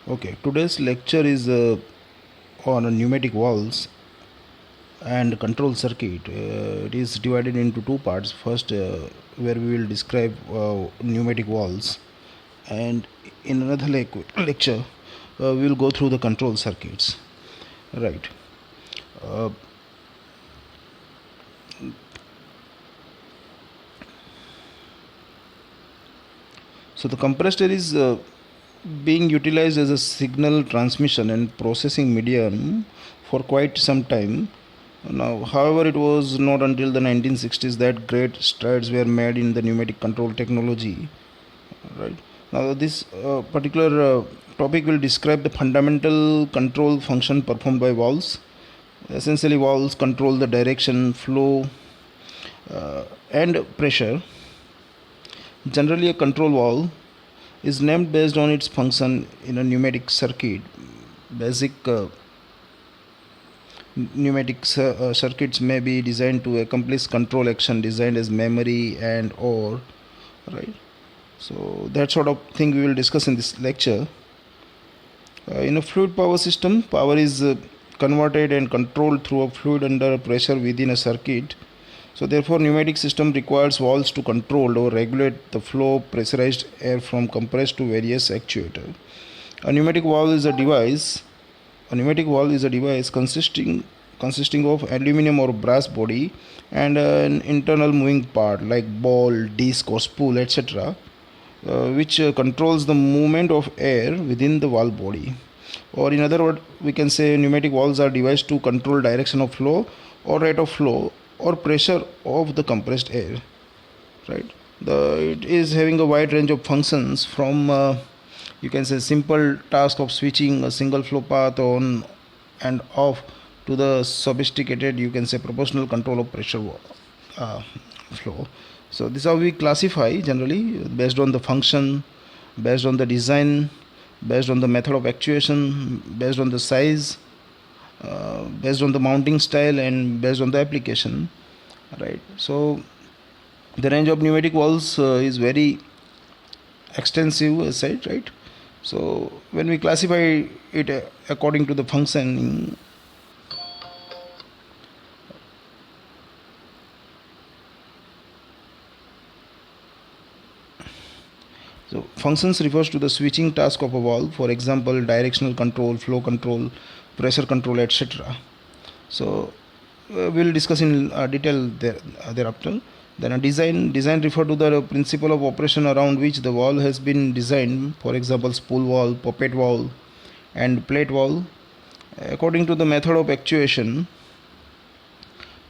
Okay, today's lecture is on pneumatic valves and control circuit. It is divided into two parts. First, where we will describe pneumatic valves, and in another lecture, we will go through the control circuits. Right. Uh, so the compressed air is being utilized as a signal transmission and processing medium for quite some time. Now, however, it was not until the 1960s that great strides were made in the pneumatic control technology. Right. Now, this particular topic will describe the fundamental control function performed by valves. Essentially, valves control the direction, flow, and pressure. Generally, a control valve is named based on its function in a pneumatic circuit. Basic circuits may be designed to accomplish control action designed as memory and or right. So that sort of thing we will discuss in this lecture. In a fluid power system, power is converted and controlled through a fluid under pressure within a circuit. So therefore, pneumatic system requires valves to control or regulate the flow of pressurized air from compressed to various actuator. A pneumatic valve is a device. A pneumatic valve is a device consisting of aluminum or brass body and an internal moving part like ball, disc, or spool, etc., which controls the movement of air within the valve body. Or in other words, we can say pneumatic valves are devices to control direction of flow or rate of flow or pressure of the compressed air. Right. It is having a wide range of functions from you can say simple task of switching a single flow path on and off to the sophisticated you can say proportional control of pressure uh, flow. So this is how we classify generally based on the function, based on the design, based on the method of actuation, based on the size, based on the mounting style, and based on the application. Right. So the range of pneumatic valves is very extensive as said, right? So when we classify it according to the functioning, so functions refers to the switching task of a valve, for example directional control, flow control, pressure control, etc. So we'll discuss in detail thereafter. Then a design refer to the principle of operation around which the valve has been designed, for example spool valve, poppet valve, and plate valve. According to the method of actuation,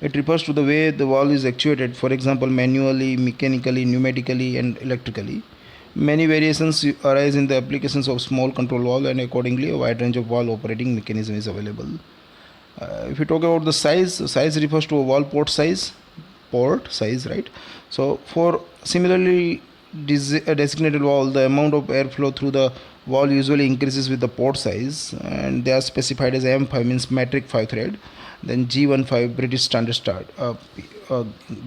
it refers to the way the valve is actuated, for example manually, mechanically, pneumatically, and electrically. Many variations arise in the applications of small control valve, and accordingly a wide range of valve operating mechanism is available. If you talk about the size refers to a valve port size, right? So for similarly designated valve, the amount of airflow through the valve usually increases with the port size, and they are specified as M5 means metric 5 thread, then G15 British standard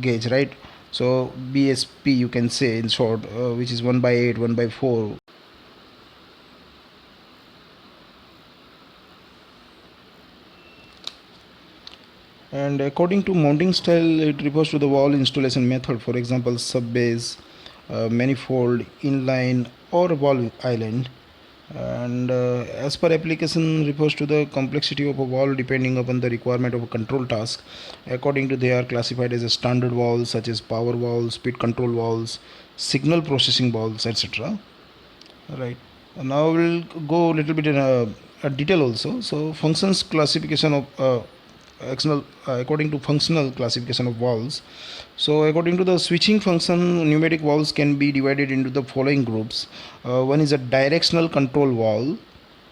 gauge, right? So BSP you can say in short, which is 1 by 8, 1 by 4. And according to mounting style, it refers to the wall installation method, for example sub base, manifold, inline, or wall island. And as per application refers to the complexity of a valve depending upon the requirement of a control task. According to they are classified as a standard valves such as power valves, speed control valves, signal processing valves, etc. Right. Now we'll go a little bit in a detail also. So functions classification of according to functional classification of valves. So according to the switching function, pneumatic valves can be divided into the following groups. One is a directional control valve,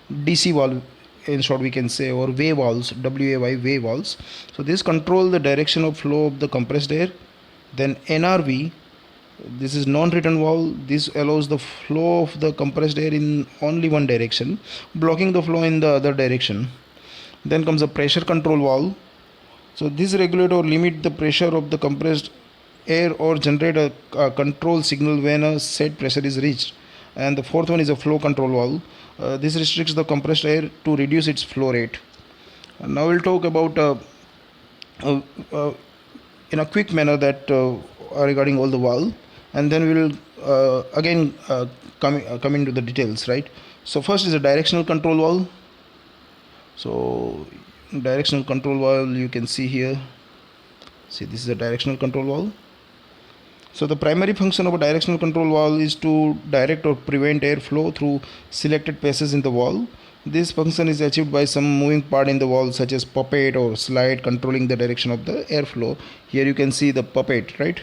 DC valve in short we can say, or wave valves, wave valves. So this control the direction of flow of the compressed air. Then NRV, this is non-return valve. This allows the flow of the compressed air in only one direction, blocking the flow in the other direction. Then comes a pressure control valve. So this regulate or limit the pressure of the compressed air or generate a control signal when a set pressure is reached. and the fourth one is a flow control valve. This restricts the compressed air to reduce its flow rate. Now we'll talk about uh, uh, in a quick manner that regarding all the valve, and then we will again come into the details, right? So first is a directional control valve. So directional control valve, you can see here. See, this is a directional control valve. So the primary function of a directional control valve is to direct or prevent airflow through selected passages in the valve. This function is achieved by some moving part in the valve such as puppet or slide controlling the direction of the airflow. Here you can see the puppet, right?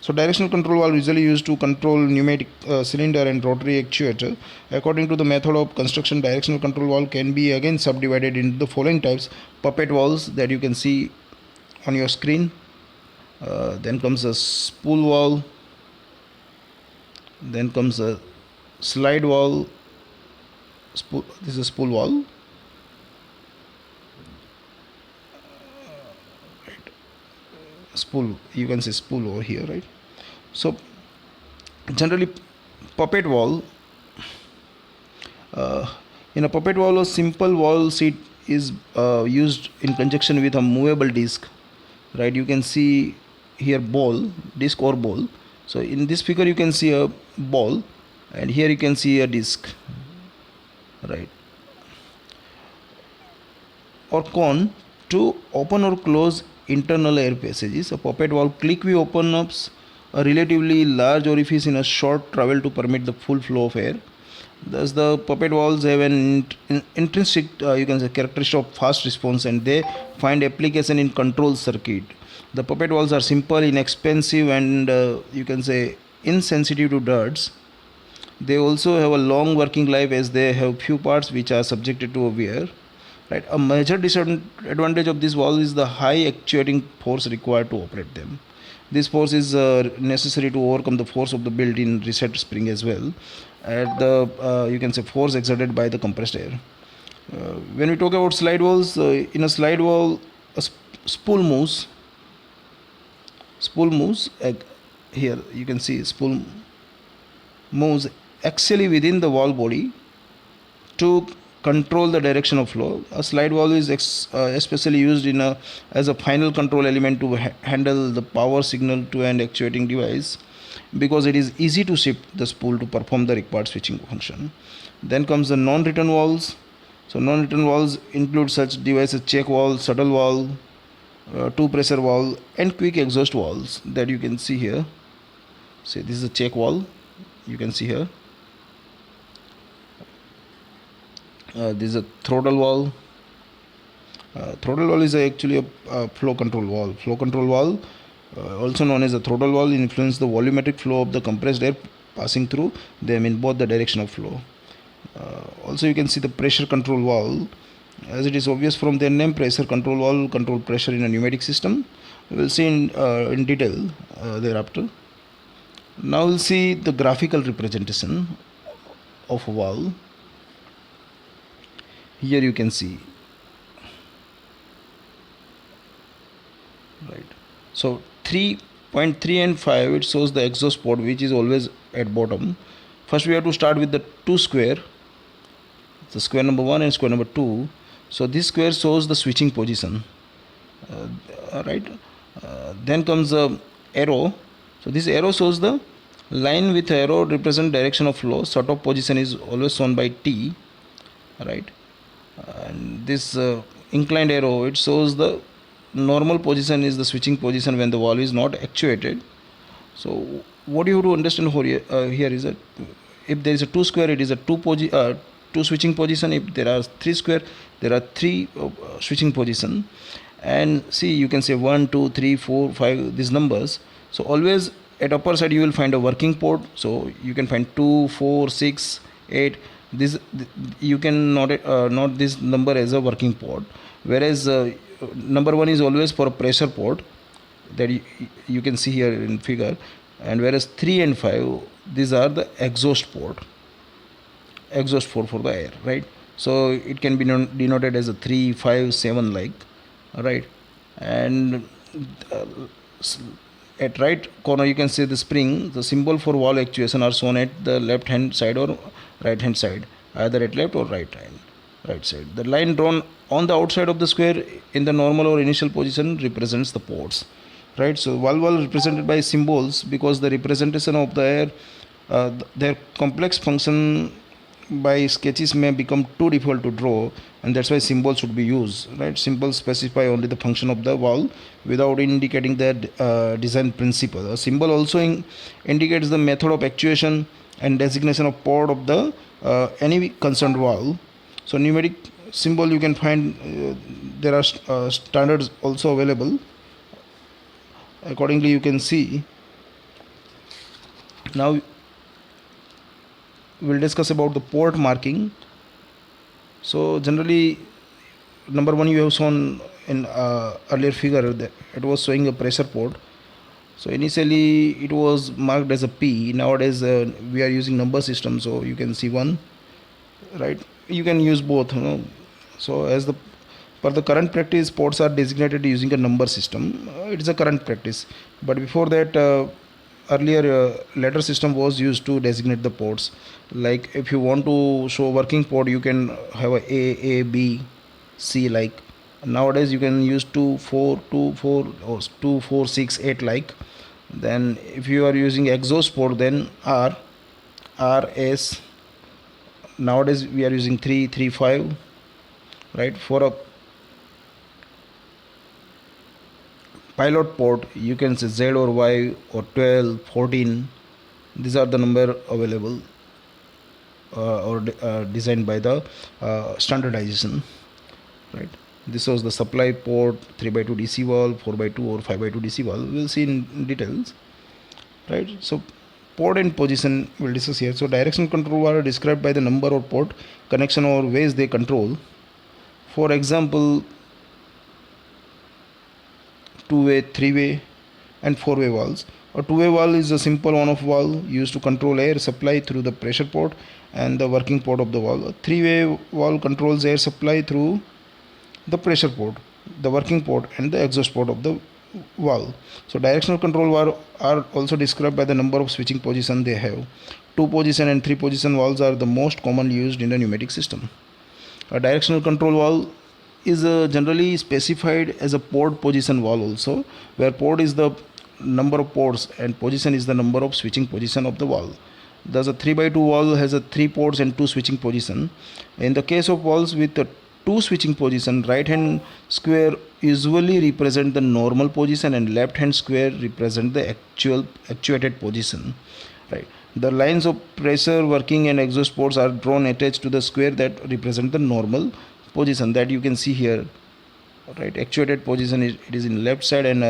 So directional control valve usually used to control pneumatic cylinder and rotary actuator. According to the method of construction, directional control valve can be again subdivided into the following types: puppet valves that you can see on your screen. Then comes a spool valve. Then comes a slide valve. This is a spool valve. Spool, you can say spool over here, right? So generally puppet valve, in a puppet valve, a simple valve seat is used in conjunction with a movable disc, right? You can see here ball, disc or ball. So in this figure you can see a ball, and here you can see a disc, right, or cone to open or close internal air passages. A puppet valve quickly opens a relatively large orifice in a short travel to permit the full flow of air. Thus, the puppet valves have an intrinsic, you can say, characteristic of fast response, and they find application in control circuit. The puppet valves are simple, inexpensive, and you can say insensitive to dirts. They also have a long working life as they have few parts which are subjected to a wear. Right. A major disadvantage of this valve is the high actuating force required to operate them. This force is necessary to overcome the force of the built-in reset spring as well, at the you can say force exerted by the compressed air. When we talk about slide valves, in a slide valve, a spool moves. Spool moves. Here you can see spool moves axially within the valve body to control the direction of flow. A slide valve is especially used as a final control element to handle the power signal to an actuating device, because it is easy to shift the spool to perform the required switching function. Then comes the non-return valves. So non-return valves include such devices: check valve, shuttle valve, two pressure valve, and quick exhaust valves that you can see here. Say this is a check valve, you can see here. This is a throttle valve. Throttle valve is actually a flow control valve. Flow control valve, also known as a throttle valve, influence the volumetric flow of the compressed air passing through them in both the direction of flow. Also you can see the pressure control valve. As it is obvious from their name, pressure control valve control pressure in a pneumatic system. We will see in detail thereafter. Now we'll see the graphical representation of a valve. Here you can see, right? So 3.3 and 5, it shows the exhaust port, which is always at bottom. First we have to start with the two square, the square number 1 and square number 2. So this square shows the switching position, right? Then comes the arrow. So this arrow shows the line with arrow represent direction of flow. Sort of position is always shown by T, right? And this inclined arrow, it shows the normal position is the switching position when the valve is not actuated. So what you have to understand here is that if there is a two square, it is a two switching position. If there are three square, there are three switching position. And see, you can say 1 2 3 4 5 these numbers. So always at upper side you will find a working port. So you can find 2 4 6 8. This you can note this number as a working port, whereas number 1 is always for a pressure port that you can see here in figure, and whereas 3 and 5, these are the exhaust port for the air, right? So it can be denoted as a 3 5 7 like, right? And at right corner you can see the spring. The symbol for valve actuation are shown at the left hand side or right hand side, either at left or right side. The line drawn on the outside of the square in the normal or initial position represents the ports, right? So valve are represented by symbols because the representation of their complex function by sketches may become too difficult to draw, and that's why symbols should be used, right? Symbols specify only the function of the valve without indicating the design principle. A symbol also indicates the method of actuation and designation of port of the any concerned valve. So numeric symbol you can find, there are standards also available. Accordingly you can see. Now we'll discuss about the port marking. So generally, number one, you have shown in earlier figure that it was showing a pressure port. So initially it was marked as a P. Nowadays we are using number system, so you can see one, right? You can use both, you know. So as the for the current practice, ports are designated using a number system. It is a current practice, but before that, earlier letter system was used to designate the ports. Like if you want to show working port, you can have a B, C. Like nowadays, you can use 2 4 2 4 or 2 4 6 8 like. Then if you are using exhaust port, then R S. Nowadays we are using 3 3 5, right? For a pilot port you can say Z or Y or 12 14. These are the number available or designed by the standardization, right? This was the supply port, 3x2 DC valve, 4x2 or 5x2 DC valve. We'll see in details, right? So port and position we'll discuss here. So direction control are described by the number of port connection or ways they control. For example, two-way, three-way and four-way valves. A two-way valve is a simple on-off valve used to control air supply through the pressure port and the working port of the valve. A three-way valve controls air supply through the pressure port, the working port and the exhaust port of the valve. So directional control valve are also described by the number of switching position they have. 2-position and 3-position valves are the most commonly used in a pneumatic system. A directional control valve is generally specified as a port position valve also, where port is the number of ports and position is the number of switching position of the valve. Thus a 3x2 valve has a 3 ports and 2 switching position. In the case of valves with a 2 switching position, right hand square usually represent the normal position and left hand square represent the actuated position, right? The lines of pressure, working and exhaust ports are drawn attached to the square that represent the normal position, that you can see here, right? Actuated position it is in left side, and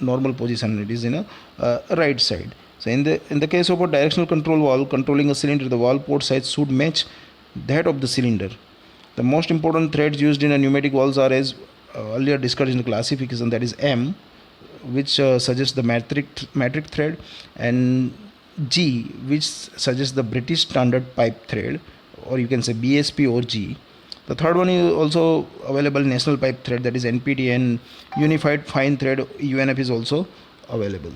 normal position it is in a right side. So in the case of a directional control valve controlling a cylinder, the valve port size should match that of the cylinder. The most important threads used in a pneumatic valves are, as earlier discussed in the classification, that is M, which suggests the metric thread, and G, which suggests the British standard pipe thread, or you can say BSP or G. The third one is also available, national pipe thread, that is NPT, and unified fine thread UNF is also available.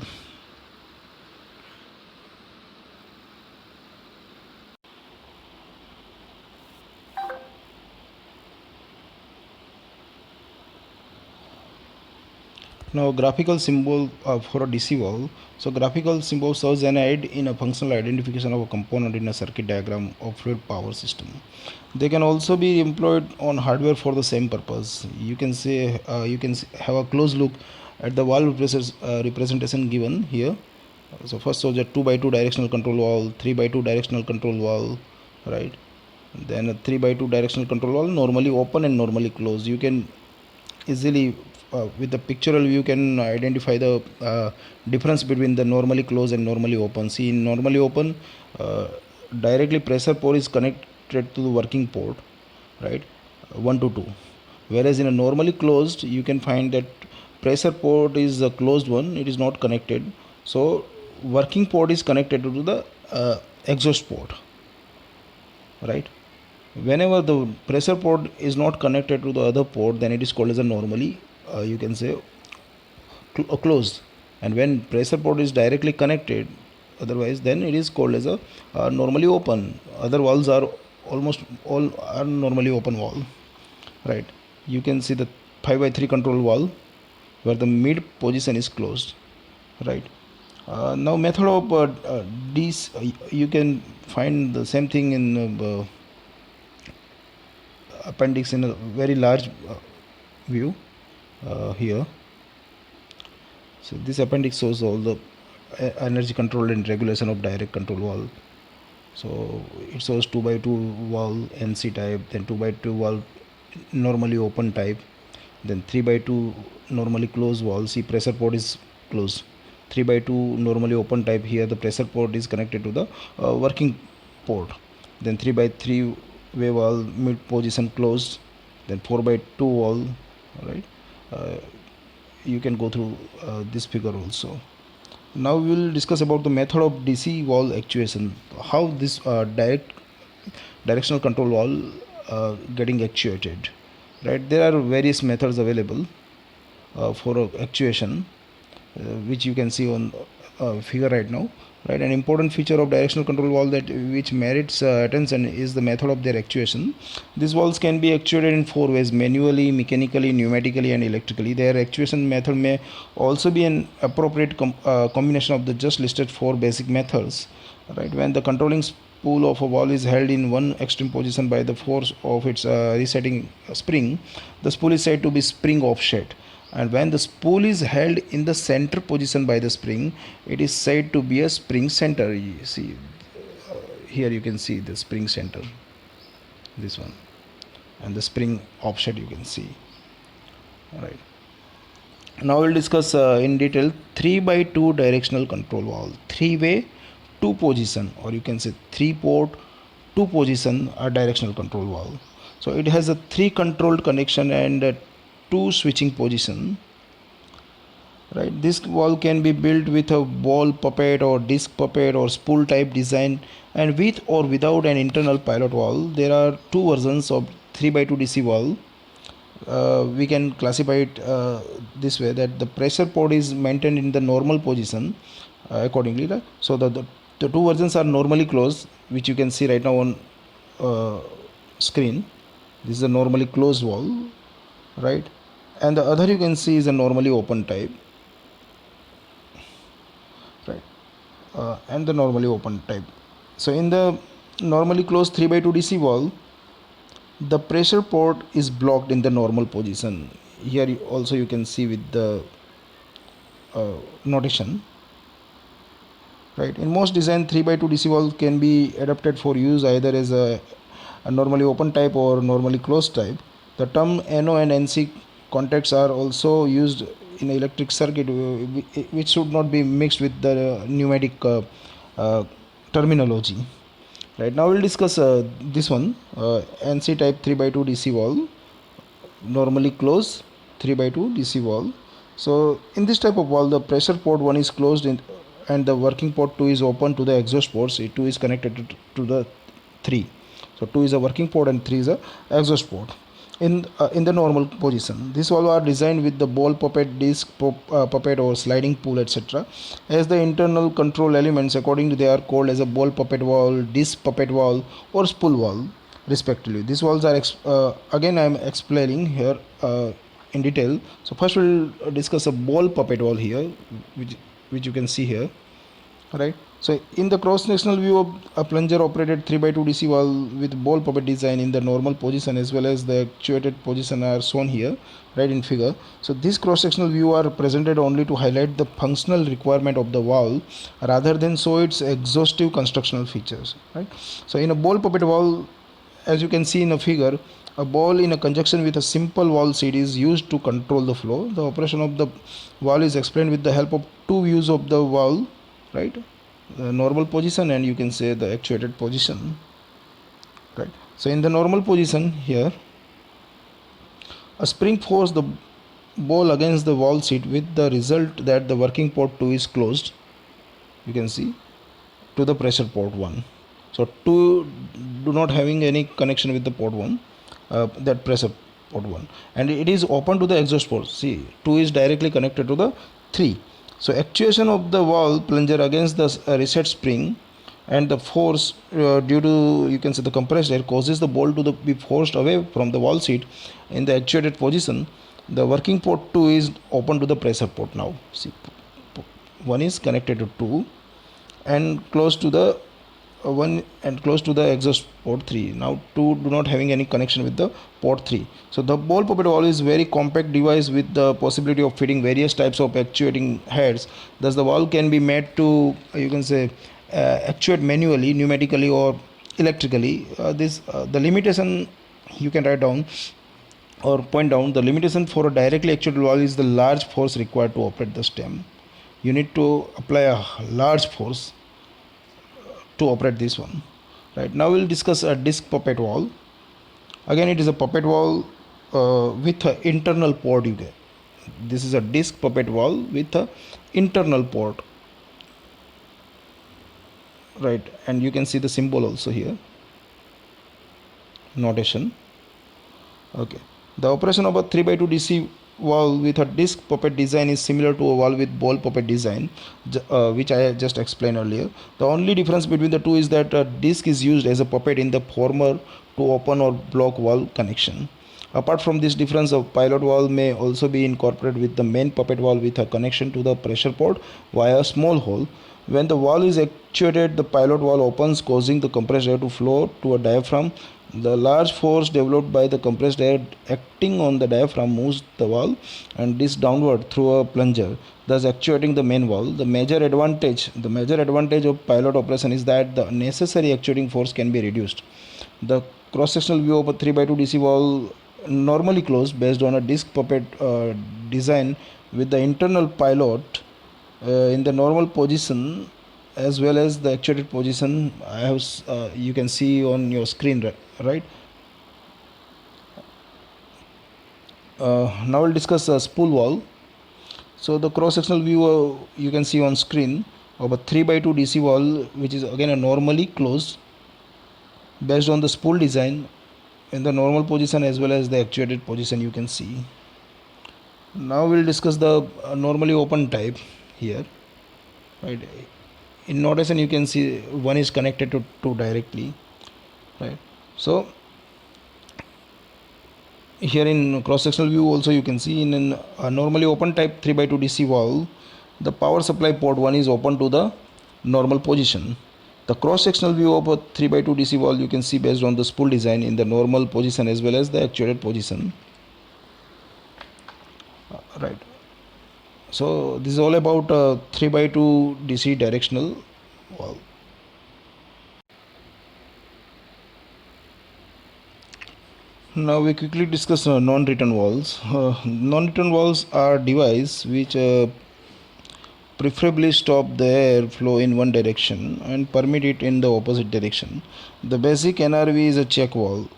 Now graphical symbol for a DC valve. So graphical symbol serves an aid in a functional identification of a component in a circuit diagram of fluid power system. They can also be employed on hardware for the same purpose. You can say you can have a close look at the valve representation given here. So first was a 2x2 directional control valve, 3x2 directional control valve, right? Then a 3x2 directional control valve, normally open and normally closed. You can easily with the pictorial view can identify the difference between the normally closed and normally open. See, in normally open, directly pressure port is connected to the working port, right? 1 to 2. Whereas in a normally closed, you can find that pressure port is a closed one, it is not connected. So working port is connected to the exhaust port, right? Whenever the pressure port is not connected to the other port, then it is called as a normally you can say closed. and when pressure port is directly connected, otherwise then it is called as a normally open. Other valves are almost all are normally open valve, right? You can see the 5 by 3 control valve where the mid position is closed, right? Now method of these you can find the same thing in appendix in a very large view here. So this appendix shows all the energy control and regulation of direct control valve. So it shows 2 by 2 valve NC type, then 2 by 2 valve normally open type, then 3 by 2 normally closed valve. See, pressure port is closed. 3 by 2 normally open type, here the pressure port is connected to the working port. Then 3 by 3 way valve mid position closed, then 4 by 2 valve, right? You can go through this figure also. Now we will discuss about the method of DC valve actuation, how this directional control valve getting actuated, right? There are various methods available for actuation, which you can see on figure right now, right? An important feature of directional control valve that which merits attention is the method of their actuation. These valves can be actuated in 4 ways: manually, mechanically, pneumatically, and electrically. Their actuation method may also be an appropriate combination of the just listed 4 basic methods, right? When the controlling spool of a valve is held in one extreme position by the force of its resetting spring, the spool is said to be spring offset. And when the spool is held in the center position by the spring, it is said to be a spring center. You see, here you can see the spring center, this one, and the spring offset you can see. All right. Now we'll discuss in detail 3 by 2 directional control valve, 3-way 2 position, or you can say 3 port 2 position directional control valve. So it has a 3 controlled connection and 2 switching position, right? This valve can be built with a ball puppet or disc puppet or spool type design, and with or without an internal pilot valve. There are 2 versions of 3 by 2 DC valve. We can classify it this way, that the pressure port is maintained in the normal position accordingly, right? So the 2 versions are normally closed, which you can see right now on screen. This is a normally closed valve, right? And the other you can see is a normally open type, right? And the normally open type. So in the normally closed 3 by 2 DC valve, the pressure port is blocked in the normal position. Here also you can see with the notation, right? In most design, 3 by 2 DC valve can be adapted for use either as a normally open type or normally closed type. The term NO and NC contacts are also used in electric circuit, which should not be mixed with the pneumatic terminology. Right, now we'll discuss this one, NC type 3 by 2 DC valve, normally closed 3 by 2 DC valve. So in this type of valve, the pressure port 1 is closed and the working port 2 is open to the exhaust ports. 2 is connected to the 3. So 2 is a working port and 3 is a exhaust port. In the normal position, these valves are designed with the ball puppet, disc puppet or sliding pool, etc. as the internal control elements. Accordingly, they are called as a ball puppet valve, disc puppet valve or spool valve respectively. These valves are again I am explaining here in detail. So first we'll discuss a ball puppet valve here, which you can see here, right? So in the cross-sectional view of a plunger operated 3 by 2 DC valve with ball puppet design in the normal position as well as the actuated position are shown here, right, in figure. So these cross-sectional view are presented only to highlight the functional requirement of the valve rather than show its exhaustive constructional features, right? So in a ball puppet valve, as you can see in a figure, a ball in a conjunction with a simple valve seat is used to control the flow. The operation of the valve is explained with the help of 2 views of the valve, right? The normal position and you can say the actuated position, right? So in the normal position here, a spring forces the ball against the valve seat with the result that the working port 2 is closed, you can see, to the pressure port 1. So 2 do not having any connection with the port 1, that pressure port 1, and it is open to the exhaust port. See, 2 is directly connected to the 3. So actuation of the valve plunger against the reset spring, and the force due to, you can say, the compressed air causes the ball to be forced away from the valve seat in the actuated position. The working port 2 is open to the pressure port. Now see, one is connected to 2 and close to the one and close to the exhaust port 3. Now 2 do not having any connection with the port 3. So the ball puppet valve is very compact device with the possibility of fitting various types of actuating heads. Thus the valve can be made to, you can say, actuate manually, pneumatically, or electrically. This the limitation you can write down or point down. The limitation for a directly actuated valve is the large force required to operate the stem. You need to apply a large force to operate this one. Right, now we'll discuss a disc puppet valve. Again, it is a puppet valve with an internal port. You get this is a disc puppet valve with a internal port, right? And you can see the symbol also here, notation. Okay, the operation of a 3x2 DC valve with a disc puppet design is similar to a valve with ball puppet design, which I just explained earlier. The only difference between the two is that a disc is used as a puppet in the former to open or block valve connection. Apart from this difference, a pilot valve may also be incorporated with the main puppet valve with a connection to the pressure port via a small hole. When the valve is actuated, the pilot valve opens, causing the compressed air to flow to a diaphragm. The large force developed by the compressed air acting on the diaphragm moves the valve and this downward through a plunger, thus actuating the main valve. The major advantage of pilot operation is that the necessary actuating force can be reduced. The cross-sectional view of a 3x2 DC valve normally closed based on a disc puppet design with the internal pilot in the normal position as well as the actuated position. I have you can see on your screen, right? Now we'll discuss spool valve. So the cross-sectional view you can see on screen of a 3x2 DC valve, which is again a normally closed based on the spool design in the normal position as well as the actuated position, you can see. Now we'll discuss the normally open type here, right? In notation you can see one is connected to 2 directly, right? So here in cross-sectional view also you can see in a normally open type 3x2 DC valve, the power supply port 1 is open to the normal position. The cross-sectional view of a 3x2 DC valve you can see based on the spool design in the normal position as well as the actuated position. Right. So this is all about 3x2 DC directional valve. Now we quickly discuss non-return valves. Non-return valves are devices which preferably stop the air flow in one direction and permit it in the opposite direction. The basic NRV is a check valve.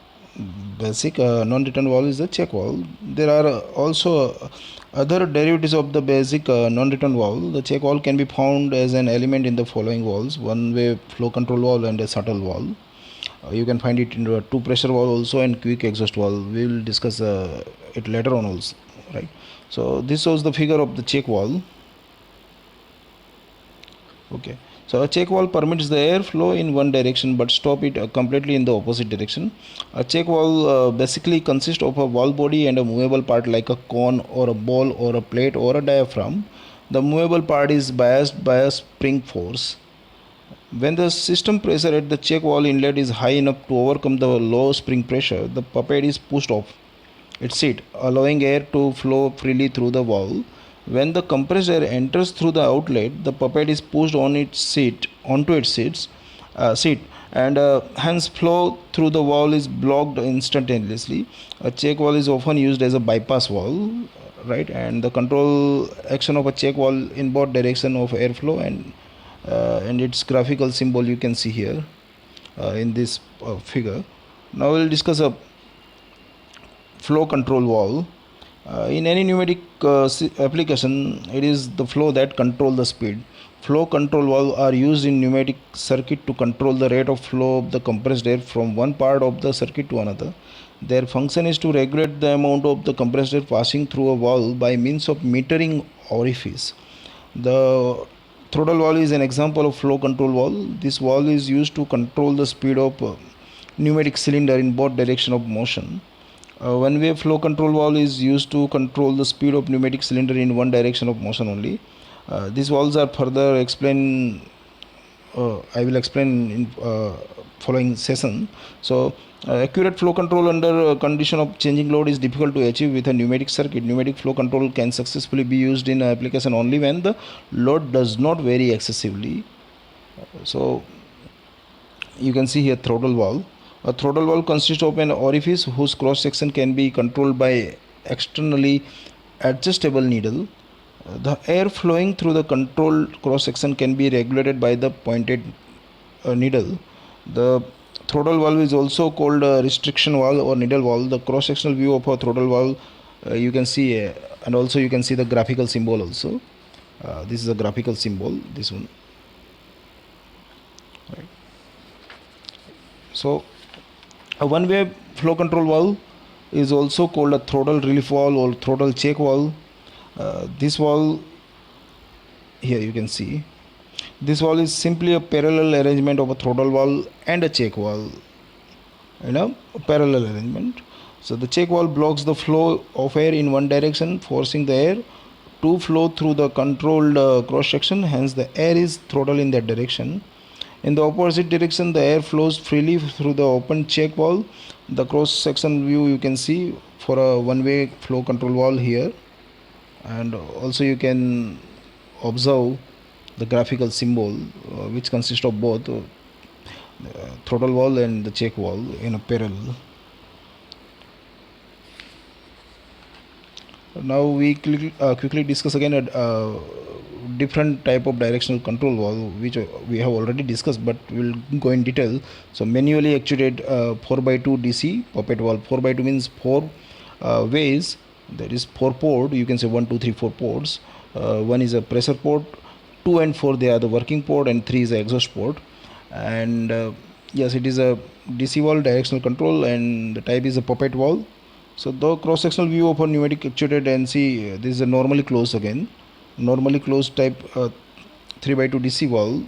Basic non-return valve is a check valve. There are also other derivatives of the basic non-return valve. The check valve can be found as an element in the following valves: one-way flow control valve and a shuttle valve. You can find it in a two pressure valve also and quick exhaust valve. We will discuss it later on also, right? So this shows the figure of the check valve. Okay, so a check valve permits the air flow in one direction but stop it completely in the opposite direction. A check valve basically consists of a valve body and a movable part like a cone or a ball or a plate or a diaphragm. The movable part is biased by a spring force. When the system pressure at the check valve inlet is high enough to overcome the low spring pressure, the puppet is pushed off its seat, allowing air to flow freely through the valve. When the compressed air enters through the outlet, the puppet is pushed onto its seat, and hence flow through the valve is blocked instantaneously. A check valve is often used as a bypass valve, right? And the control action of a check valve in both direction of airflow and its graphical symbol you can see here in this figure. Now we'll discuss a flow control valve. In any pneumatic application, it is the flow that control the speed. Flow control valves are used in pneumatic circuit to control the rate of flow of the compressed air from one part of the circuit to another. Their function is to regulate the amount of the compressed air passing through a valve by means of metering orifice. The throttle valve is an example of flow control valve. This valve is used to control the speed of pneumatic cylinder in both direction of motion. One-way flow control valve is used to control the speed of pneumatic cylinder in one direction of motion only. These valves are further explained. I will explain in following session. So, accurate flow control under condition of changing load is difficult to achieve with a pneumatic circuit. Pneumatic flow control can successfully be used in application only when the load does not vary excessively. So, you can see here throttle valve. A throttle valve consists of an orifice whose cross section can be controlled by externally adjustable needle. The air flowing through the controlled cross section can be regulated by the pointed needle. The throttle valve is also called a restriction valve or needle valve. The cross sectional view of a throttle valve you can see, and also you can see the graphical symbol also. This is a graphical symbol, this one. Right. So, a one-way flow control valve is also called a throttle relief valve or throttle check valve. This valve here you can see, this valve is simply a parallel arrangement of a throttle valve and a check valve in a parallel arrangement. So the check valve blocks the flow of air in one direction, forcing the air to flow through the controlled cross section. Hence the air is throttled in that direction. In the opposite direction, the air flows freely through the open check valve. The cross section view you can see for a one-way flow control valve here, and also you can observe the graphical symbol which consists of both throttle valve and the check valve in a parallel. Now we quickly discuss again a different type of directional control valve which we have already discussed, but we'll go in detail. So manually actuated 4x2 DC puppet valve. 4x2 means 4 ways, that is 4 port, you can say 1 2 3 4 ports. One is a pressure port, 2 and 4 they are the working port, and 3 is the exhaust port. And yes, it is a DC valve directional control, and the type is a puppet valve. So the cross sectional view of a pneumatic actuated NC, this is a normally closed again, normally closed type 3x2 DC valve,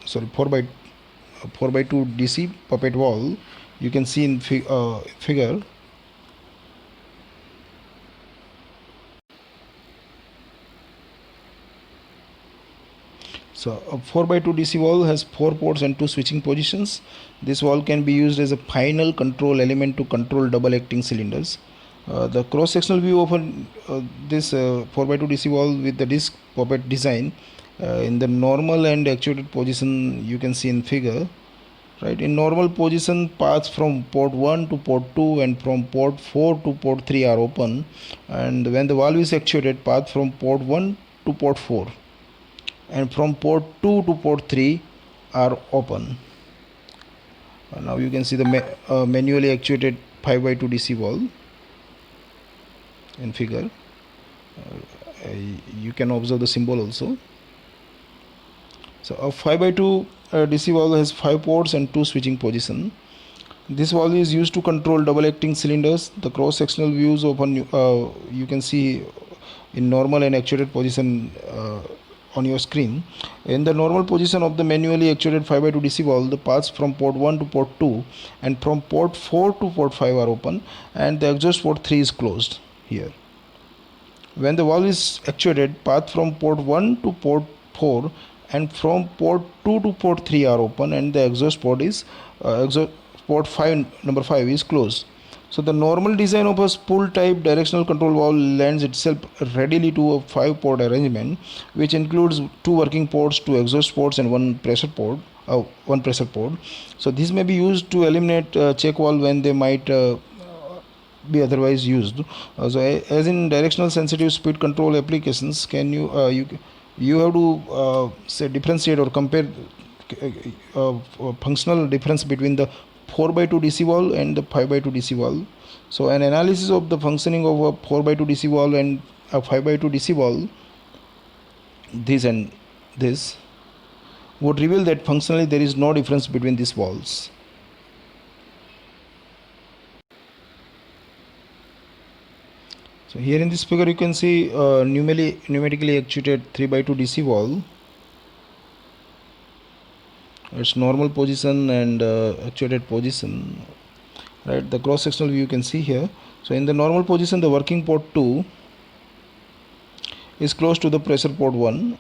sorry 4x2 DC puppet valve. You can see in figure. So a 4x2 DC valve has 4 ports and 2 switching positions. This valve can be used as a final control element to control double acting cylinders. The cross sectional view of this 4x2 DC valve with the disc puppet design in the normal and actuated position you can see in figure. Right, in normal position, paths from port 1 to port 2 and from port 4 to port 3 are open, and when the valve is actuated, path from port 1 to port 4 and from port 2 to port 3 are open. Now you can see the manually actuated 5x2 DC valve in figure. You can observe the symbol also. So a 5x2 DC valve has 5 ports and 2 switching position. This valve is used to control double acting cylinders. The cross sectional views of you can see in normal and actuated position on your screen. In the normal position of the manually actuated 5x2 DC valve, the paths from port 1 to port 2 and from port 4 to port 5 are open, and the exhaust port 3 is closed here. When the valve is actuated, path from port 1 to port 4 and from port 2 to port 3 are open, and the exhaust port is port 5 number 5 is closed. So the normal design of a spool type directional control valve lends itself readily to a 5 port arrangement, which includes 2 working ports, 2 exhaust ports and 1 pressure port. So this may be used to eliminate check valve when they might be otherwise used. So as in directional sensitive speed control applications, can you have to say differentiate or compare functional difference between the 4x2 DC valve and the 5x2 DC valve. So an analysis of the functioning of a 4x2 DC valve and a 5x2 DC valve, this and this, would reveal that functionally there is no difference between these valves. So So here in this figure you can see pneumatically actuated 3x2 DC valve. Its normal position and actuated position, right? The cross sectional view you can see here. So in the normal position, the working port 2 is close to the pressure port 1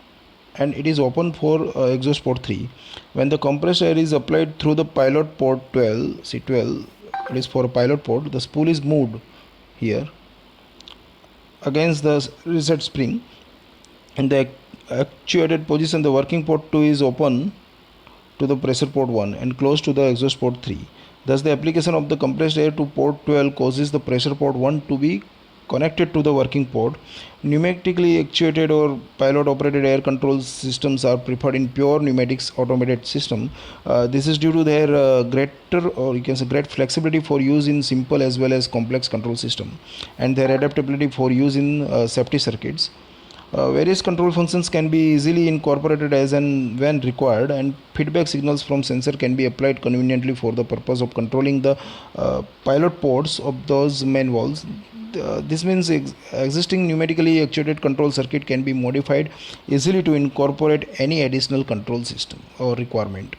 and it is open for exhaust port 3. When the compressed air is applied through the pilot port 12, C12, it is for a pilot port, the spool is moved here against the reset spring. In the actuated position, the working port 2 is open to the pressure port 1 and close to the exhaust port 3. Thus, the application of the compressed air to port 12 causes the pressure port 1 to be connected to the working port. Pneumatically actuated or pilot operated air control systems are preferred in pure pneumatics automated system. This is due to their greater, or you can say great flexibility for use in simple as well as complex control system, and their adaptability for use in safety circuits. Various control functions can be easily incorporated as and when required, and feedback signals from sensor can be applied conveniently for the purpose of controlling the pilot ports of those main valves. This means existing pneumatically actuated control circuit can be modified easily to incorporate any additional control system or requirement.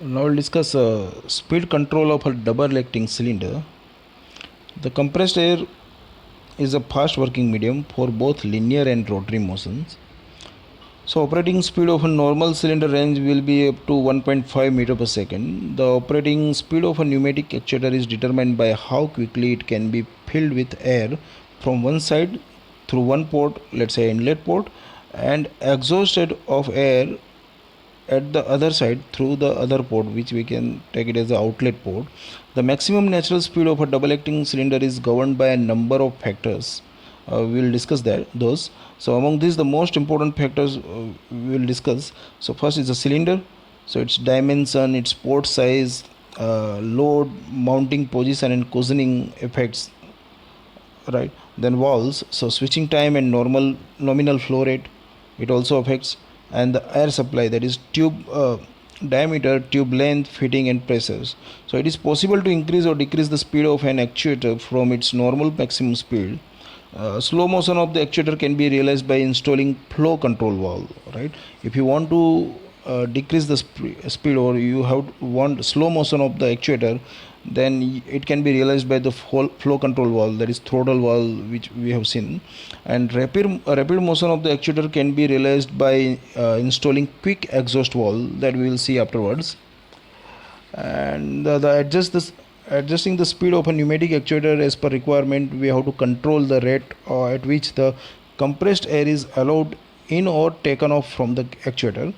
Now we'll discuss speed control of a double acting cylinder. The compressed air is a fast working medium for both linear and rotary motions. So operating speed of a normal cylinder range will be up to 1.5 meter per second. The operating speed of a pneumatic actuator is determined by how quickly it can be filled with air from one side through one port, let's say inlet port, and exhausted of air at the other side through the other port, which we can take it as the outlet port. The maximum natural speed of a double acting cylinder is governed by a number of factors. We will discuss those. So among these, the most important factors we will discuss. So first is the cylinder, so its dimension, its port size, load, mounting position and cushioning effects, right? Then valves, so switching time and normal nominal flow rate, it also affects. And the air supply, that is tube diameter, tube length, fitting and pressures. So it is possible to increase or decrease the speed of an actuator from its normal maximum speed. Slow motion of the actuator can be realized by installing flow control valve, right? If you want to decrease the speed, or you want slow motion of the actuator, then it can be realized by the flow control valve, that is throttle valve, which we have seen. And rapid motion of the actuator can be realized by installing quick exhaust valve, that we will see afterwards. And adjusting the speed of a pneumatic actuator as per requirement, we have to control the rate at which the compressed air is allowed in or taken off from the actuator.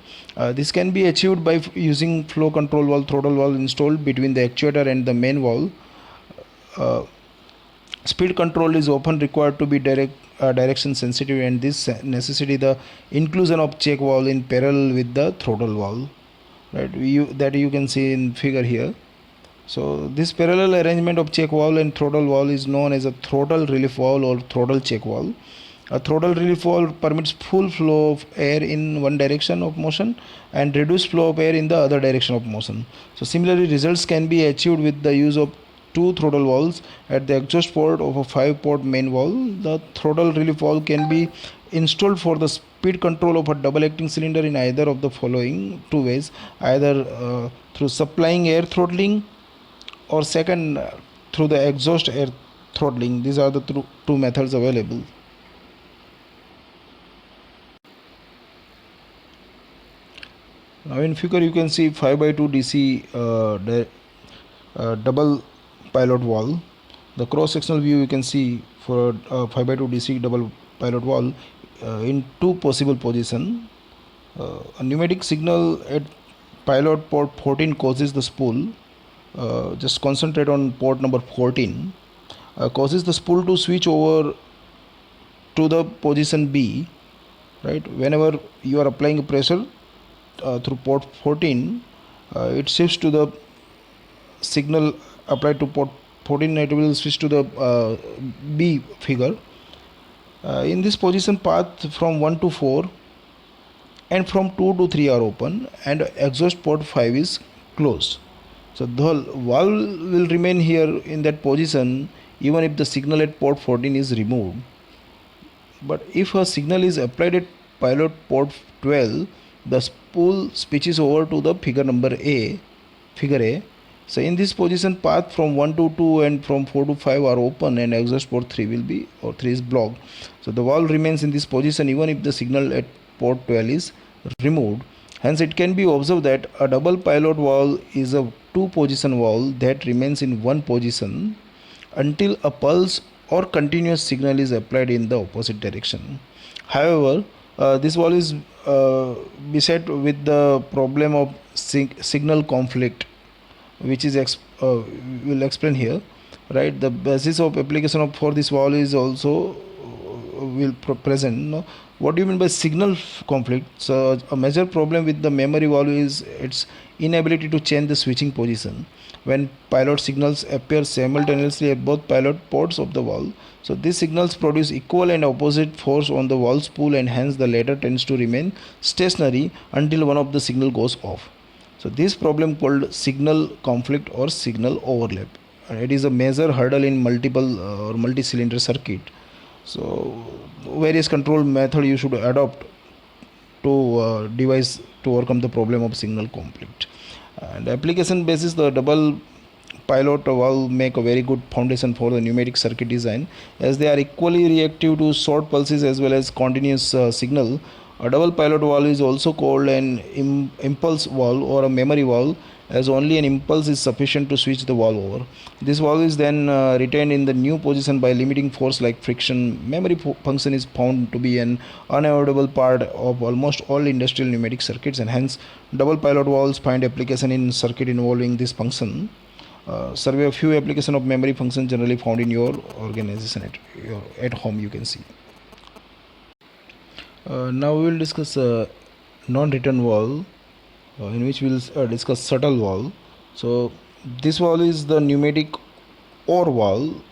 This can be achieved by using flow control valve, throttle valve installed between the actuator and the main valve. Speed control is often required to be direction sensitive, and this necessity the inclusion of check valve in parallel with the throttle valve, right? That you can see in figure here. So this parallel arrangement of check valve and throttle valve is known as a throttle relief valve or throttle check valve. A throttle relief valve permits full flow of air in one direction of motion and reduced flow of air in the other direction of motion. So similarly, results can be achieved with the use of two throttle valves at the exhaust port of a 5-port main valve. The throttle relief valve can be installed for the speed control of a double acting cylinder in either of the following two ways: either through supplying air throttling, or second through the exhaust air throttling. These are the two methods available. Now in figure you can see 5x2 DC double pilot valve. The cross sectional view you can see for 5x2 DC double pilot valve in two possible position. A pneumatic signal at pilot port 14 causes the spool, just concentrate on port number 14, causes the spool to switch over to the position B, right? Whenever you are applying pressure through port 14, it shifts to the signal applied to port 14, it will switch to the B figure. In this position, path from 1 to 4 and from 2 to 3 are open and exhaust port 5 is closed. So the valve will remain here in that position even if the signal at port 14 is removed. But if a signal is applied at pilot port 12, the spool switches over to the figure A. So in this position, path from 1 to 2 and from 4 to 5 are open and exhaust port 3 will be, or 3 is blocked. So the valve remains in this position even if the signal at port 12 is removed. Hence it can be observed that a double pilot valve is a two position valve that remains in one position until a pulse or continuous signal is applied in the opposite direction. However, this valve is beset with the problem of signal conflict, which is will explain here, right? The basis of application of for this valve is also will present. No? What do you mean by signal conflict? So a major problem with the memory valve is its inability to change the switching position when pilot signals appear simultaneously at both pilot ports of the valve. So these signals produce equal and opposite force on the valve spool, and hence the latter tends to remain stationary until one of the signal goes off. So this problem called signal conflict or signal overlap. It is a major hurdle in multiple or multi-cylinder circuit. So various control method you should adopt to device to overcome the problem of signal conflict. And application basis, the double pilot valve make a very good foundation for the pneumatic circuit design, as they are equally reactive to short pulses as well as continuous signal. A double pilot valve is also called an impulse valve or a memory valve, as only an impulse is sufficient to switch the valve over. This valve is then retained in the new position by limiting force like friction. Memory function is found to be an unavoidable part of almost all industrial pneumatic circuits, and hence double pilot valves find application in circuit involving this function. Survey a few application of memory function generally found in your organization at home, you can see. Now we will discuss non-return valve, in which we will discuss shuttle valve. So this valve is the pneumatic OR valve.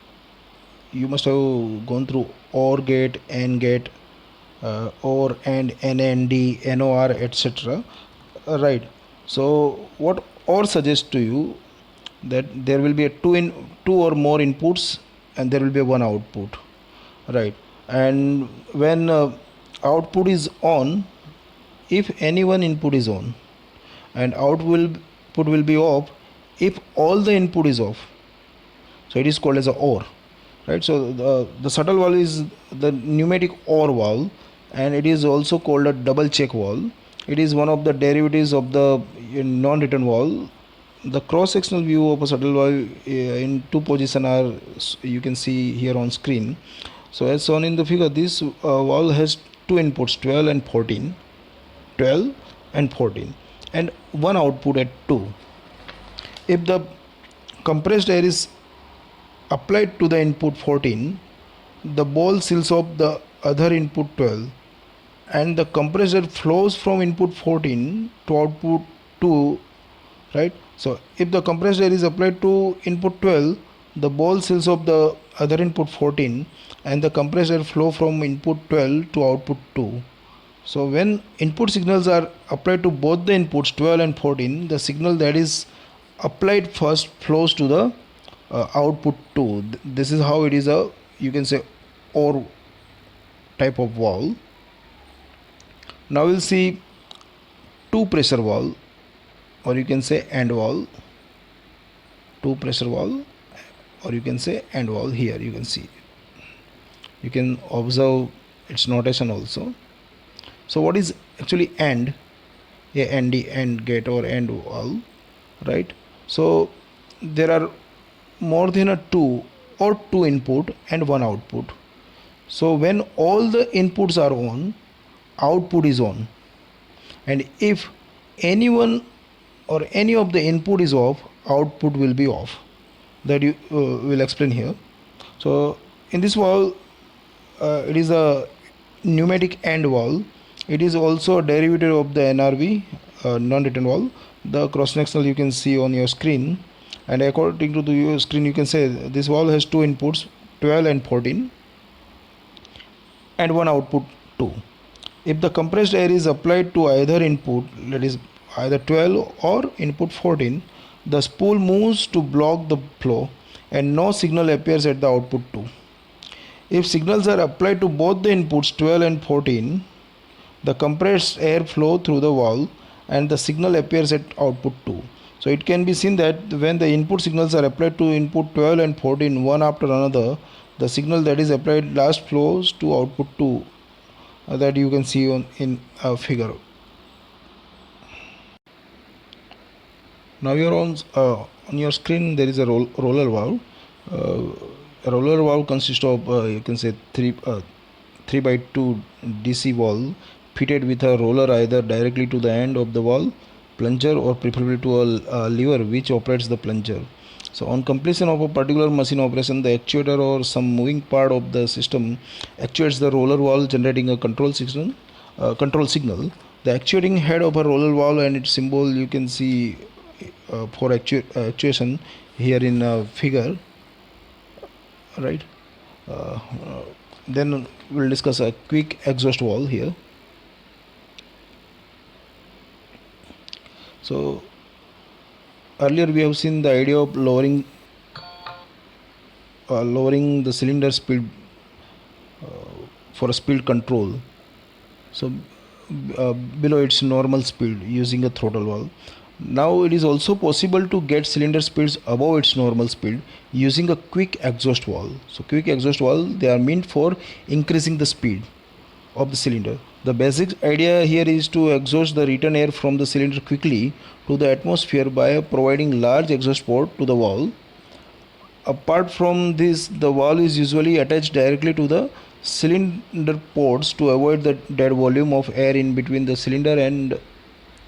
You must have gone through OR gate, AND gate, OR and NND, NOR, etc. Right. So what OR suggests to you that there will be a two or more inputs and there will be one output, right? And when output is on, if any one input is on, and output will be off if all the input is off. So it is called as a OR, right? So the shuttle valve is the pneumatic OR valve, and it is also called a double check valve. It is one of the derivatives of the non-return valve. The cross-sectional view of a shuttle valve in two positions are you can see here on screen. So as shown in the figure, this valve has two inputs, 12 and 14, 12 and 14, and one output at 2. If the compressed air is applied to the input 14, the ball seals off the other input 12, and the compressed air flows from input 14 to output 2, right? So if the compressed air is applied to input 12, the ball seals off the other input 14, and the compressed air flow from input 12 to output 2. So when input signals are applied to both the inputs 12 and 14, the signal that is applied first flows to the output 2. This is how it is a, you can say, OR type of valve. Now we'll see two pressure valve, or you can say AND valve. Two pressure valve, or you can say AND valve. Here you can see, you can observe its notation also. So what is actually AND? AND, AND gate or AND valve, right? So there are more than a two or two input and one output. So when all the inputs are on, output is on, and if anyone or any of the input is off, output will be off. That you will explain here. So in this valve, it is a pneumatic AND valve. It is also a derivative of the NRV, non-return valve. The cross-sectional you can see on your screen, and according to your screen you can say this valve has two inputs, 12 and 14, and one output 2. If the compressed air is applied to either input, that is either 12 or input 14, The spool moves to block the flow and no signal appears at the output 2. If signals are applied to both the inputs 12 and 14, the compressed air flow through the valve and the signal appears at output 2. So it can be seen that when the input signals are applied to input 12 and 14 one after another, the signal that is applied last flows to output 2, that you can see in a figure. Now you're on your screen there is a roller valve. A roller valve consists of you can say 3 by 2 DC valve fitted with a roller either directly to the end of the valve plunger or preferably to a lever which operates the plunger. So on completion of a particular machine operation, the actuator or some moving part of the system actuates the roller valve, generating a control signal. The actuating head of a roller valve and its symbol you can see for actuation here in a figure, right? Then we'll discuss a quick exhaust valve here. So earlier we have seen the idea of lowering the cylinder speed for a speed control. So below its normal speed using a throttle valve. Now it is also possible to get cylinder speeds above its normal speed using a quick exhaust valve. So quick exhaust valve, they are meant for increasing the speed of the cylinder. The basic idea here is to exhaust the return air from the cylinder quickly to the atmosphere by providing large exhaust port to the valve. Apart from this, the valve is usually attached directly to the cylinder ports to avoid the dead volume of air in between the cylinder and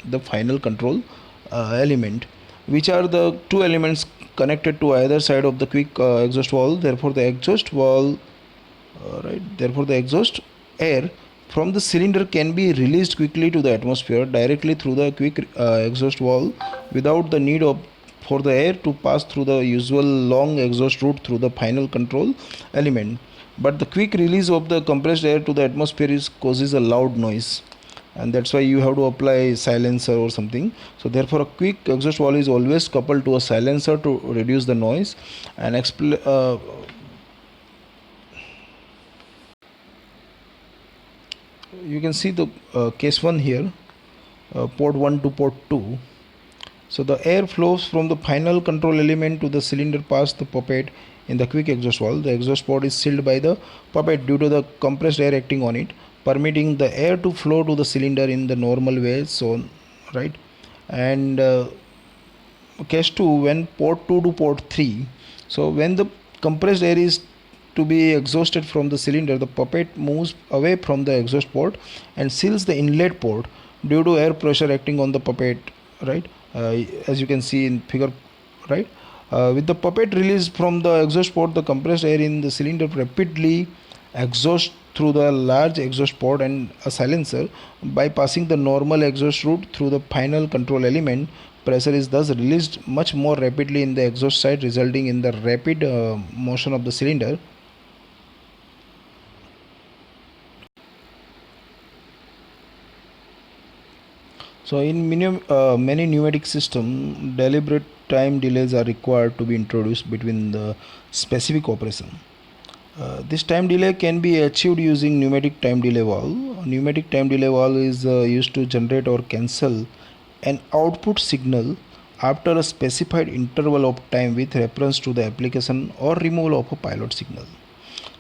the final control element, which are the two elements connected to either side of the quick exhaust valve. Therefore the exhaust valve therefore the exhaust air from the cylinder can be released quickly to the atmosphere directly through the quick exhaust valve without the need for the air to pass through the usual long exhaust route through the final control element. But the quick release of the compressed air to the atmosphere causes a loud noise, and that's why you have to apply silencer or something. So therefore a quick exhaust valve is always coupled to a silencer to reduce the noise. And you can see the case 1 here, port 1 to port 2. So the air flows from the final control element to the cylinder past the puppet in the quick exhaust valve. The exhaust port is sealed by the puppet due to the compressed air acting on it, permitting the air to flow to the cylinder in the normal way. So right. And case 2, when port 2 to port 3. So when the compressed air is to be exhausted from the cylinder, the puppet moves away from the exhaust port and seals the inlet port due to air pressure acting on the puppet, right? As you can see in figure, right? With the puppet released from the exhaust port, the compressed air in the cylinder rapidly exhausts through the large exhaust port and a silencer. By passing the normal exhaust route through the final control element, pressure is thus released much more rapidly in the exhaust side, resulting in the rapid motion of the cylinder. So in many pneumatic systems, deliberate time delays are required to be introduced between the specific operation. This time delay can be achieved using pneumatic time delay valve. A pneumatic time delay valve is used to generate or cancel an output signal after a specified interval of time with reference to the application or removal of a pilot signal.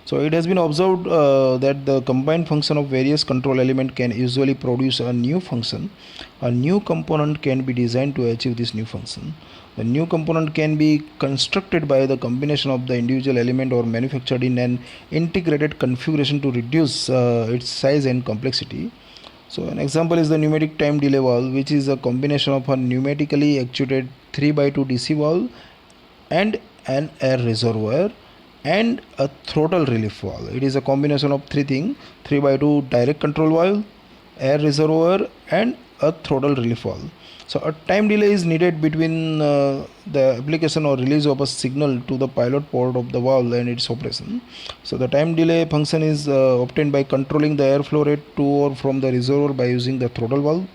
So it has been observed that the combined function of various control elements can usually produce a new function. A new component can be designed to achieve this new function. The new component can be constructed by the combination of the individual element or manufactured in an integrated configuration to reduce its size and complexity. So an example is the pneumatic time delay valve, which is a combination of a pneumatically actuated 3 by 2 DC valve and an air reservoir and a throttle relief valve. It is a combination of three things: 3 by 2 direct control valve, air reservoir and a throttle relief valve. So a time delay is needed between the application or release of a signal to the pilot port of the valve and its operation. So the time delay function is obtained by controlling the airflow rate to or from the reservoir by using the throttle valve.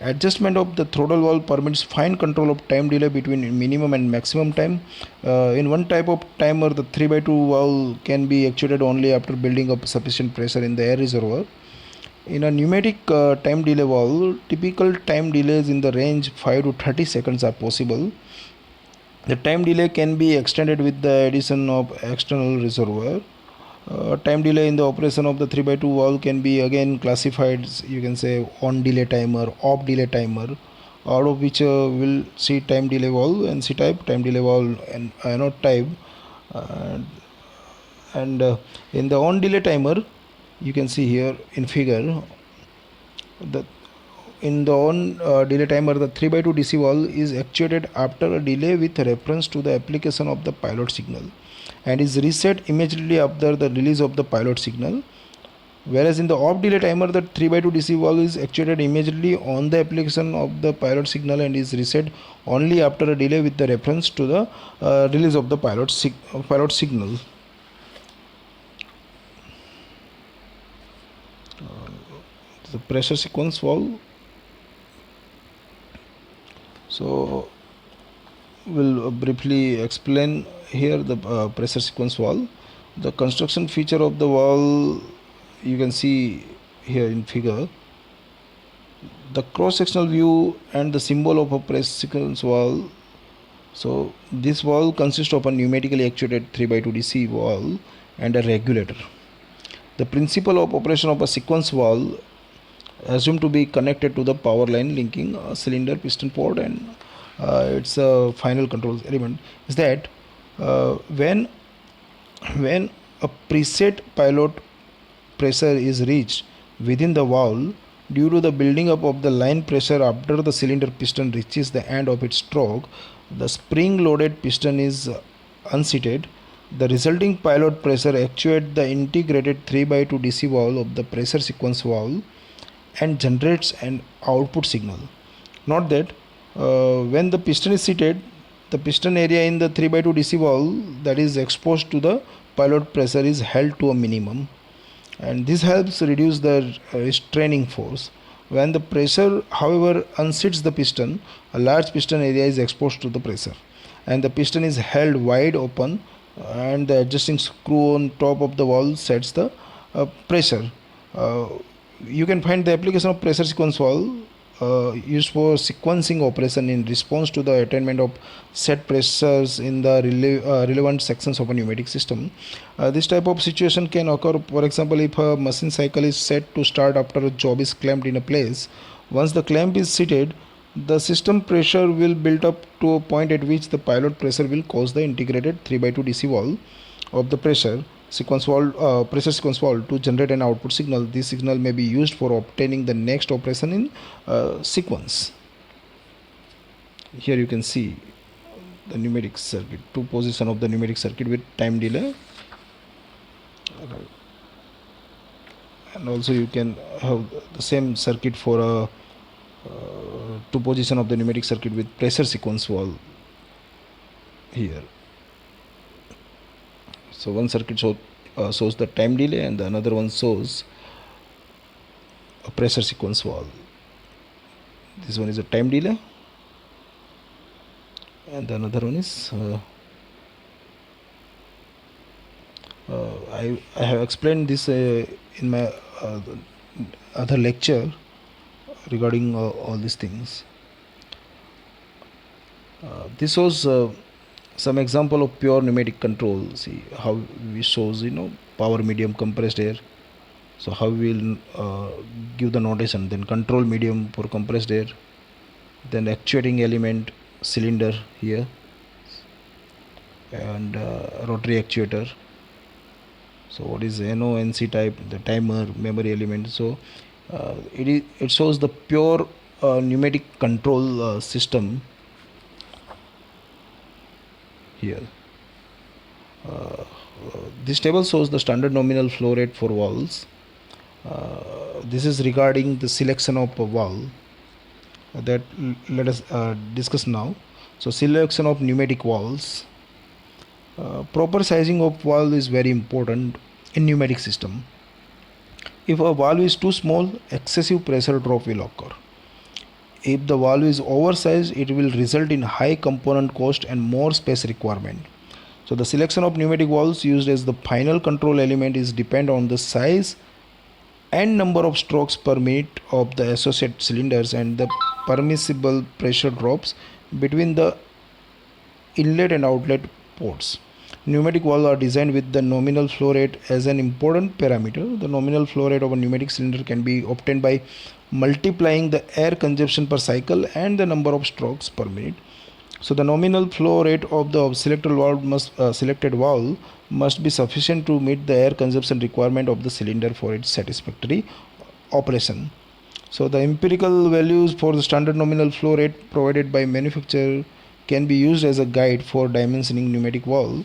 Adjustment of the throttle valve permits fine control of time delay between minimum and maximum time. In one type of timer, the 3x2 valve can be actuated only after building up sufficient pressure in the air reservoir. In a pneumatic time delay valve, typical time delays in the range 5 to 30 seconds are possible. The time delay can be extended with the addition of external reservoir. Time delay in the operation of the 3x2 valve can be again classified, you can say, on delay timer, off delay timer, out of which will see time delay valve and C type, time delay valve and anode type. Uh, and In the on delay timer, you can see here in figure, the in the on delay timer, the 3x2 DC valve is actuated after a delay with reference to the application of the pilot signal and is reset immediately after the release of the pilot signal. Whereas in the off delay timer, the 3x2 DC valve is actuated immediately on the application of the pilot signal and is reset only after a delay with the reference to the release of the pilot signal. The pressure sequence valve. So we'll briefly explain here the pressure sequence valve. The construction feature of the valve, you can see here in figure. The cross-sectional view and the symbol of a pressure sequence valve. So this valve consists of a pneumatically actuated 3x2 DC valve and a regulator. The principle of operation of a sequence valve, assumed to be connected to the power line linking a cylinder, piston port and its final control element, is that when a preset pilot pressure is reached within the valve, due to the building up of the line pressure after the cylinder piston reaches the end of its stroke, the spring loaded piston is unseated. The resulting pilot pressure actuates the integrated 3x2 DC valve of the pressure sequence valve and generates an output signal. Note that when the piston is seated, the piston area in the 3x2 DC valve that is exposed to the pilot pressure is held to a minimum, and this helps reduce the restraining force. When the pressure, however, unseats the piston, a large piston area is exposed to the pressure, and the piston is held wide open, and the adjusting screw on top of the valve sets the pressure. You can find the application of pressure sequence valve used for sequencing operation in response to the attainment of set pressures in the relevant sections of a pneumatic system. This type of situation can occur, for example, if a machine cycle is set to start after a job is clamped in a place. Once the clamp is seated, the system pressure will build up to a point at which the pilot pressure will cause the integrated 3x2 DC valve of the pressure sequence valve to generate an output signal. This signal may be used for obtaining the next operation in sequence. Here you can see the pneumatic circuit, two position of the pneumatic circuit with time delay, and also you can have the same circuit for a two position of the pneumatic circuit with pressure sequence valve here. So one circuit shows the time delay and the another one shows a pressure sequence valve. This one is a time delay and the another one is I have explained this in my other lecture regarding all these things. This was some example of pure pneumatic control. See how we shows power medium compressed air. So how we will give the notation, then control medium for compressed air, then actuating element cylinder here, and rotary actuator. So what is NO NC type, the timer, memory element. So it shows the pure pneumatic control system here. This table shows the standard nominal flow rate for valves. This is regarding the selection of a valve that let us discuss now. So selection of pneumatic valves. Proper sizing of valve is very important in pneumatic system. If a valve is too small, excessive pressure drop will occur. If the valve is oversized, it will result in high component cost and more space requirement. So the selection of pneumatic valves used as the final control element is depend on the size and number of strokes per minute of the associated cylinders and the permissible pressure drops between the inlet and outlet ports. Pneumatic valves are designed with the nominal flow rate as an important parameter. The nominal flow rate of a pneumatic cylinder can be obtained by multiplying the air consumption per cycle and the number of strokes per minute. So the nominal flow rate of the selected valve must be sufficient to meet the air consumption requirement of the cylinder for its satisfactory operation. So the empirical values for the standard nominal flow rate provided by manufacturer can be used as a guide for dimensioning pneumatic valve,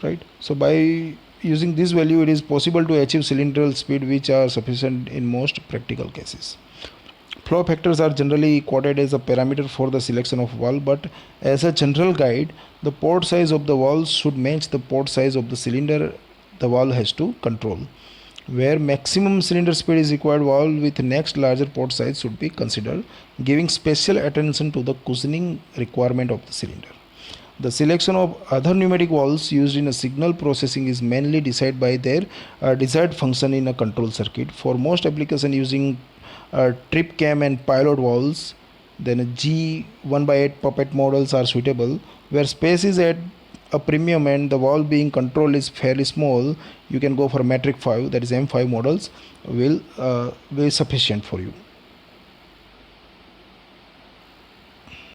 right? So by using this value, it is possible to achieve cylindrical speed which are sufficient in most practical cases. Flow factors are generally quoted as a parameter for the selection of valve, but as a general guide, the port size of the valve should match the port size of the cylinder the valve has to control. Where maximum cylinder speed is required, valve with next larger port size should be considered, giving special attention to the cushioning requirement of the cylinder. The selection of other pneumatic valves used in a signal processing is mainly decided by their desired function in a control circuit. For most applications using trip cam and pilot valves, then G1/8 puppet models are suitable. Where space is at a premium and the valve being controlled is fairly small, you can go for metric 5, that is M5 models will be sufficient for you.